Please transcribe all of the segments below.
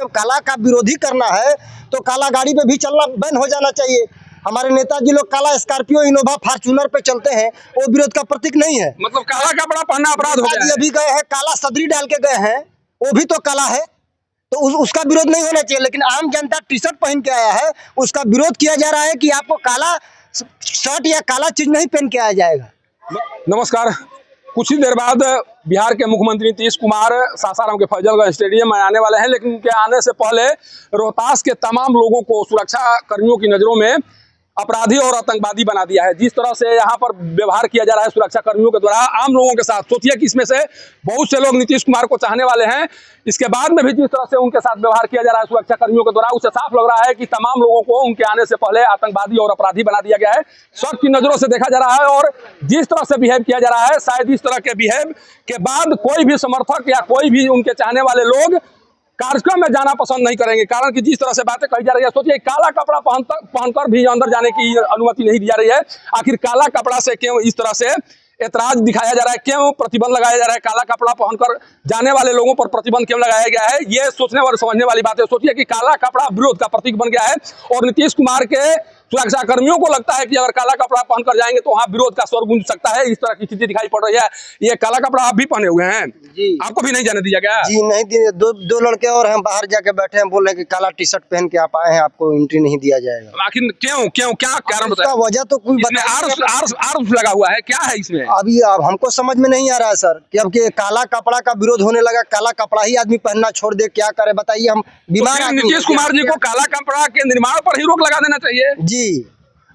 काला का विरोधी करना है तो काला गाड़ी पे भी चलना बैन हो जाना चाहिए। हमारे नेताजी लोग काला स्कॉर्पियो, इनोवा, फॉर्च्यूनर पे चलते हैं, वो विरोध का प्रतीक नहीं है। मतलब काला कपड़ा पहनना अपराध हो गया है। अभी गए हैं काला सदरी डाल के गए हैं, वो भी तो काला है, तो उसका विरोध नहीं होना चाहिए। लेकिन आम जनता टी शर्ट पहन के आया है, उसका विरोध किया जा रहा है कि आपको काला शर्ट या काला चीज नहीं पहन के आया जाएगा। नमस्कार। कुछ ही देर बाद बिहार के मुख्यमंत्री नीतीश कुमार सासाराम के फैजलगंज स्टेडियम में आने वाले हैं, लेकिन उनके आने से पहले रोहतास के तमाम लोगों को सुरक्षा कर्मियों की नजरों में अपराधी और आतंकवादी बना दिया है। जिस तरह से यहाँ पर व्यवहार किया जा रहा है सुरक्षा कर्मियों के द्वारा आम लोगों के साथ, सोचिए कि इसमें से बहुत से लोग नीतीश कुमार को चाहने वाले हैं, इसके बाद में भी जिस तरह से उनके साथ व्यवहार किया जा रहा है सुरक्षा कर्मियों के द्वारा, उससे साफ लग रहा है कि तमाम लोगों को उनके आने से पहले आतंकवादी और अपराधी बना दिया गया है। सबकी नजरों से देखा जा रहा है और जिस तरह से बिहेव किया जा रहा है, शायद इस तरह के बिहेव के बाद कोई भी समर्थक या कोई भी उनके चाहने वाले लोग कार्यक्रम में जाना पसंद नहीं करेंगे। कारण कि जिस तरह से बातें कही जा रही है, सोचिए काला कपड़ा पहनकर भी अंदर जाने की अनुमति नहीं दी जा रही है। आखिर काला कपड़ा से क्यों इस तरह से ऐतराज दिखाया जा रहा है, क्यों प्रतिबंध लगाया जा रहा है, काला कपड़ा पहनकर जाने वाले लोगों पर प्रतिबंध क्यों लगाया गया है, ये सोचने और समझने वाली बात है। सोचिए कि काला कपड़ा विरोध का प्रतीक बन गया है और नीतीश कुमार के सुरक्षा कर्मियों को लगता है कि अगर काला कपड़ा पहनकर जाएंगे तो वहाँ विरोध का स्वर गूंज सकता है। इस तरह की स्थिति दिखाई पड़ रही है। ये काला कपड़ा आप भी पहने हुए हैं जी, आपको भी नहीं जाने दिया गया? जी नहीं दिए। दो लड़के और हम बाहर जाके बैठे हैं, बोल रहे हैं कि काला टी शर्ट पहन के आप आए हैं, आपको एंट्री नहीं दिया जाएगा। आखिर क्यों क्यों क्या कारण उसका वजह तो कोई आरोप लगा हुआ है, क्या है इसमें? अभी अब हमको समझ में नहीं आ रहा है सर कि अब के काला कपड़ा का विरोध होने लगा, काला कपड़ा ही आदमी पहनना छोड़ दे, क्या करे बताइए। हम बीमार तो नीतीश कुमार जी को काला कपड़ा के निर्माण पर ही रोक लगा देना चाहिए। जी,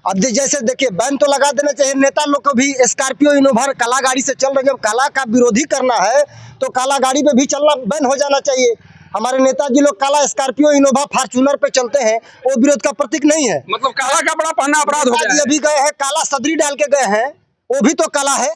अब जैसे देखिए बैन तो लगा देना चाहिए। नेता लोग को भी स्कॉर्पियो, इनोवा, काला गाड़ी से चल रहे, जब काला का विरोधी करना है तो काला गाड़ी पे भी चलना बैन हो जाना चाहिए। हमारे नेताजी लोग काला स्कॉर्पियो, इनोवा, फॉर्च्यूनर पे चलते हैं, वो विरोध का प्रतीक नहीं है। मतलब काला कपड़ा पहनना अपराध हो गया है। अभी गए हैं काला सदरी डाल के गए हैं, वो भी तो काला है,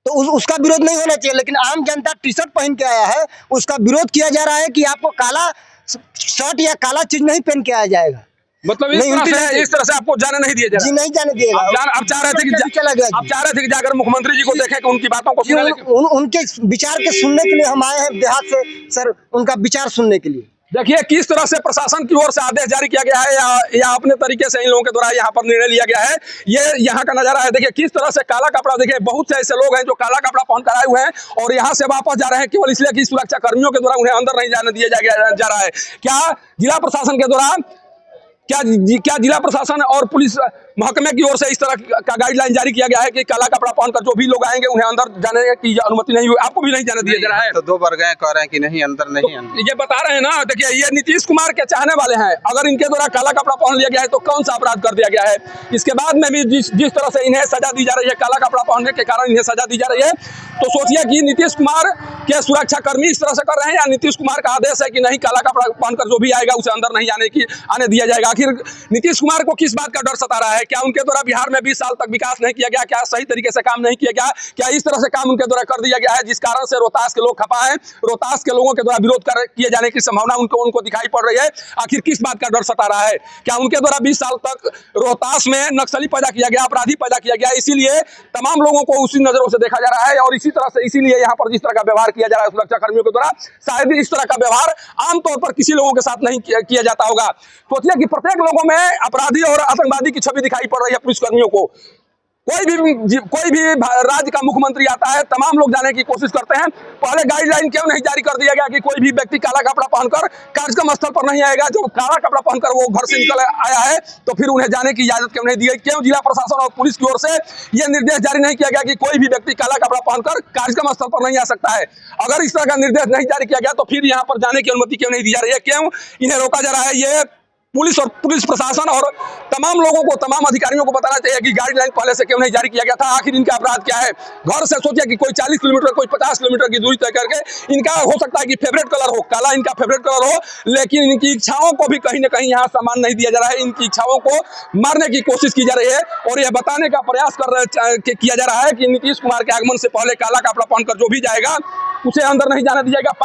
तो उसका विरोध नहीं होना चाहिए। लेकिन आम जनता टी शर्ट पहन के आया है, उसका विरोध किया जा रहा है कि आपको काला शर्ट या काला चीज नहीं पहन के आया जाएगा। मतलब इस तरह से आपको जाने नहीं दिया जा रहा? जी नहीं जाने दिएगा। आप चाह रहे थे कि जाकर मुख्यमंत्री जी को देखें कि उनकी बातों को सुने, उनके विचार के सुनने के लिए हम आए हैं देहात से सर, उनका विचार सुनने के लिए। देखिए किस तरह से प्रशासन की ओर से आदेश जारी किया गया है या अपने तरीके से इन लोगों के द्वारा यहाँ पर निर्णय लिया गया है, ये यहाँ का नजारा है। देखिए किस तरह से काला कपड़ा, देखिए बहुत से ऐसे लोग हैं जो काला कपड़ा पहन कर आए हुए हैं और यहाँ से वापस जा रहे हैं केवल इसलिए कि सुरक्षा कर्मियों के द्वारा उन्हें अंदर नहीं जाने दिया जा रहा है। क्या जिला प्रशासन के द्वारा क्या जिला प्रशासन और पुलिस महकमे की ओर से इस तरह का गाइडलाइन जारी किया गया है कि काला कपड़ा पहनकर जो भी लोग आएंगे उन्हें अंदर जाने की अनुमति नहीं हुई? आपको भी नहीं जाने दिया जा रहा है? तो 2 बार गए, कह रहे हैं कि नहीं अंदर नहीं। तो ये बता रहे हैं ना। देखिए ये नीतीश कुमार के चाहने वाले हैं, अगर इनके द्वारा काला कपड़ा पहन लिया गया है तो कौन सा अपराध कर दिया गया है? इसके बाद में भी जिस तरह से इन्हें सजा दी जा रही है, काला कपड़ा पहनने के कारण इन्हें सजा दी जा रही है, तो सोचिए कि नीतीश कुमार के सुरक्षा कर्मी इस तरह से कर रहे हैं या नीतीश कुमार का आदेश है कि नहीं काला कपड़ा पहनकर जो भी आएगा उसे अंदर नहीं आने दिया जाएगा। आखिर नीतीश कुमार को किस बात का डर सता रहा है? क्या उनके द्वारा बिहार में 20 साल तक विकास नहीं किया गया? क्या सही तरीके से काम नहीं किया गया? क्या इस तरह से काम उनके द्वारा कर दिया गया है जिस कारण से रोहतास के लोग खपा है, रोहतास के लोगों के द्वारा विरोध किए जाने की संभावना उनको दिखाई पड़ रही है? आखिर किस बात का डर सता रहा है? क्या उनके द्वारा 20 साल तक रोहतास में नक्सली पैदा किया गया, अपराधी पैदा किया गया, इसीलिए तमाम लोगों को उसी नजरों से देखा जा रहा है और इसी तरह से इसीलिए यहाँ पर जिस तरह का व्यवहार किया जा रहा है सुरक्षा कर्मियों के द्वारा, शायद इस तरह का व्यवहार आमतौर पर किसी लोगों के साथ नहीं किया जाता होगा। सोचिए कि प्रत्येक लोगों में अपराधी और आतंकवादी की छवि दिखाई पड़ रही है पुलिसकर्मियों को। कोई भी राज्य का मुख्यमंत्री आता है, तमाम लोग जाने की कोशिश करते हैं, पहले गाइडलाइन क्यों नहीं जारी कर दिया गया कि कोई भी व्यक्ति काला कपड़ा पहनकर कार्यक्रम स्थल पर नहीं आएगा? जो काला कपड़ा पहनकर वो घर से निकल आया है तो फिर उन्हें जाने की इजाजत क्यों नहीं दी गई? क्यों जिला प्रशासन और पुलिस की ओर से यह निर्देश जारी नहीं किया गया कि कोई भी व्यक्ति काला कपड़ा पहनकर कार्यक्रम स्थल पर नहीं आ सकता है? अगर इस तरह का निर्देश नहीं जारी किया गया तो फिर यहाँ पर जाने की अनुमति क्यों नहीं दी जा रही है? क्यों इन्हें रोका जा रहा है? ये पुलिस प्रशासन और तमाम लोगों को, तमाम अधिकारियों को बताना चाहिए कि गाइडलाइन पहले से क्यों नहीं जारी किया गया था। आखिर इनका अपराध क्या है? घर से सोचिए कि कोई 40 किलोमीटर, कोई 50 किलोमीटर की दूरी तय करके इनका हो सकता है कि फेवरेट कलर हो काला, इनका फेवरेट कलर हो, लेकिन इनकी इच्छाओं को भी कहीं ना कहीं यहाँ सम्मान नहीं दिया जा रहा है। इनकी इच्छाओं को मारने की कोशिश की जा रही है और यह बताने का प्रयास किया जा रहा है कि नीतीश कुमार के आगमन से पहले काला कपड़ा पहनकर जो भी जाएगा उसे अंदर नहीं जाने दिया जाएगा।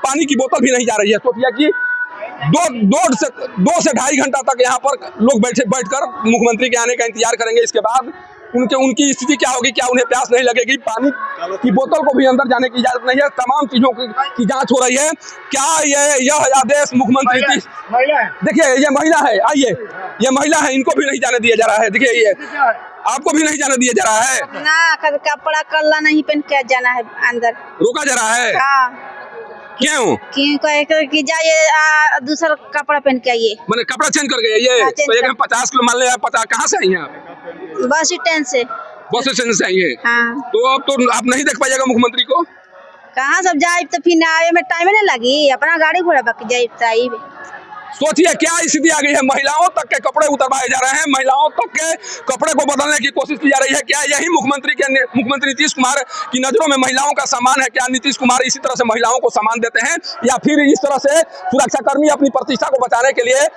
पानी की बोतल भी नहीं जा रही है। सोचिए कि 2 से 2.5 घंटा तक यहाँ पर लोग बैठकर मुख्यमंत्री के आने का इंतजार करेंगे। इसके बाद उनकी स्थिति क्या होगी, क्या उन्हें प्यास नहीं लगेगी, पानी की बोतल को भी अंदर जाने की इजाजत नहीं है। तमाम चीजों की जांच हो रही है। क्या यह आदेश मुख्यमंत्री की, देखिए ये महिला है, आइए ये महिला है, इनको भी नहीं जाने दिया जा रहा है। देखिए ये आपको भी नहीं जाने दिया जा रहा है ना, कपड़ा कल्ला नहीं पहन के जाना है अंदर, रोका जा रहा है। हाँ क्यों? कि जाइए दूसरा कपड़ा पहन के आइए, मैंने कपड़ा चेंज कर गए ये। तो एक 50 किलो मान लिया, 50 कहाँ से आई हैं आप? बस स्टैंड से, बस स्टैंड से आई है। हाँ। तो अब तो आप नहीं देख पाइएगा मुख्यमंत्री को। कहाँ सब जाए तो फिर आए में टाइम नहीं लगी, अपना गाड़ी घोड़ा बाकी जाए। सोचिए क्या स्थिति आ गई है, महिलाओं तक के कपड़े उतरवाए जा रहे हैं, महिलाओं तक के कपड़े को बदलने की कोशिश की जा रही है। क्या यही मुख्यमंत्री नीतीश कुमार की नजरों में महिलाओं का सम्मान है? क्या नीतीश कुमार इसी तरह से महिलाओं को सम्मान देते हैं, या फिर इस तरह से सुरक्षाकर्मी अपनी प्रतिष्ठा को बचाने के लिए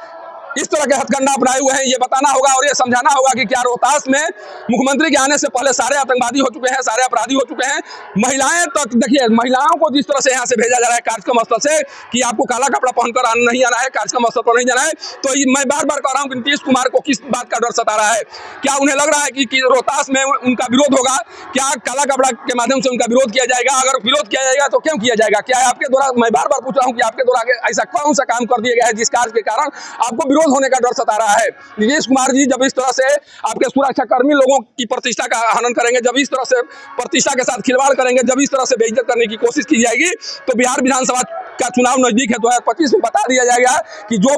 इस तरह के हथकंडा अपनाए हुए हैं? ये बताना होगा और ये समझाना होगा कि क्या रोहतास में मुख्यमंत्री के आने से पहले सारे आतंकवादी हो चुके हैं, सारे अपराधी हो चुके हैं। महिलाएं तक, देखिए महिलाओं को जिस तरह से यहाँ से भेजा जा रहा है कार्यक्रम स्थल से कि आपको काला कपड़ा पहनकर नहीं आना है, कार्यक्रम स्थल पर नहीं जाना है, तो मैं बार बार कह रहा हूँ कि नीतीश कुमार को किस बात का डर सता रहा है? क्या उन्हें लग रहा है कि रोहतास में उनका विरोध होगा? क्या काला कपड़ा के माध्यम से उनका विरोध किया जाएगा? अगर विरोध किया जाएगा तो क्यों किया जाएगा? क्या आपके द्वारा, मैं बार बार पूछ रहा हूँ कि आपके द्वारा ऐसा कौन सा काम कर दिया गया है जिस कार्य के कारण आपको विरोध होने का डर सता रहा है? नीतीश कुमार जी जब इस तरह से आपके सुरक्षाकर्मी लोगों की प्रतिष्ठा का हनन करेंगे, जब इस तरह से प्रतिष्ठा के साथ खिलवाड़ करेंगे, जब इस तरह से बेइज्जत करने की कोशिश की जाएगी, तो बिहार विधानसभा का चुनाव नजदीक है, 2025 में बता दिया जाएगा कि जो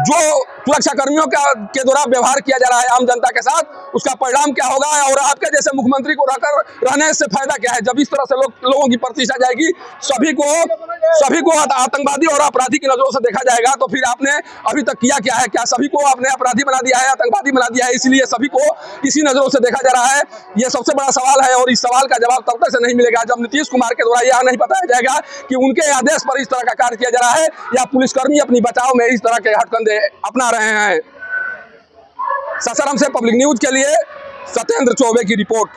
सुरक्षाकर्मियों के द्वारा व्यवहार किया जा रहा है आम जनता के साथ, उसका परिणाम क्या होगा और आपके जैसे मुख्यमंत्री को रहने से फायदा क्या है? जब इस तरह से लोगों की प्रतिष्ठा जाएगी, सभी को आतंकवादी और अपराधी की नजरों से देखा जाएगा, तो फिर आपने अभी तक किया क्या है? क्या सभी को आपने अपराधी बना दिया है, आतंकवादी बना दिया है, इसलिए सभी को इसी नजरों से देखा जा रहा है? ये सबसे बड़ा सवाल है और इस सवाल का जवाब तब तक से नहीं मिलेगा जब नीतीश कुमार के द्वारा यह नहीं बताया जाएगा कि उनके आदेश पर इस तरह का कार्य किया जा रहा है या पुलिसकर्मी अपनी बचाव में इस तरह के हथकंडे अपना रहे हैं। सासाराम से पब्लिक न्यूज के लिए सत्येंद्र चौबे की रिपोर्ट।